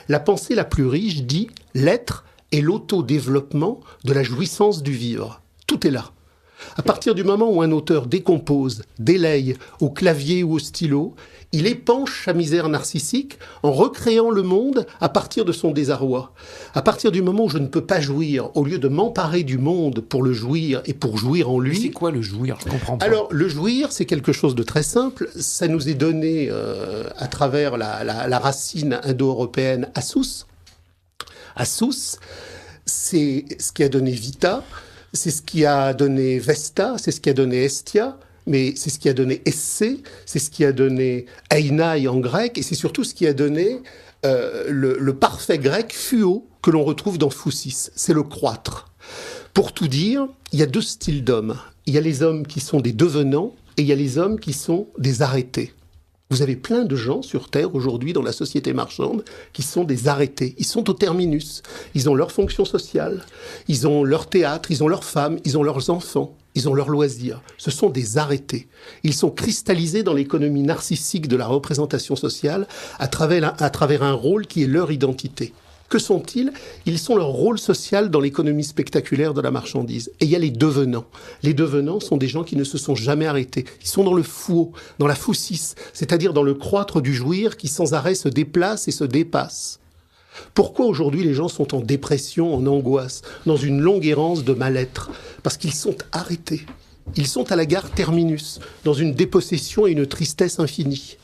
La pensée la plus riche dit « l'être est l'autodéveloppement de la jouissance du vivre ». Tout est là. À partir du moment où un auteur décompose, délaye au clavier ou au stylo, il épanche sa misère narcissique en recréant le monde à partir de son désarroi. À partir du moment où je ne peux pas jouir, au lieu de m'emparer du monde pour le jouir et pour jouir en lui... Mais c'est quoi le jouir? Je comprends pas. Alors, le jouir, c'est quelque chose de très simple. Ça nous est donné à travers la racine indo-européenne Assus. Assus, c'est ce qui a donné Vita, c'est ce qui a donné Vesta, c'est ce qui a donné Estia, mais c'est ce qui a donné Esse, c'est ce qui a donné Einai en grec, et c'est surtout ce qui a donné le parfait grec Phuo, que l'on retrouve dans Phusis. C'est le croître. Pour tout dire, il y a deux styles d'hommes. Il y a les hommes qui sont des devenants, et il y a les hommes qui sont des arrêtés. Vous avez plein de gens sur Terre aujourd'hui dans la société marchande qui sont des arrêtés. Ils sont au terminus. Ils ont leur fonction sociale, ils ont leur théâtre, ils ont leurs femmes, ils ont leurs enfants, ils ont leurs loisirs. Ce sont des arrêtés. Ils sont cristallisés dans l'économie narcissique de la représentation sociale à travers un rôle qui est leur identité. Que sont-ils? Ils sont leur rôle social dans l'économie spectaculaire de la marchandise. Et il y a les devenants. Les devenants sont des gens qui ne se sont jamais arrêtés. Ils sont dans le fouot, dans la phoussis, c'est-à-dire dans le croître du jouir qui sans arrêt se déplace et se dépasse. Pourquoi aujourd'hui les gens sont en dépression, en angoisse, dans une longue errance de mal-être? Parce qu'ils sont arrêtés. Ils sont à la gare terminus, dans une dépossession et une tristesse infinie.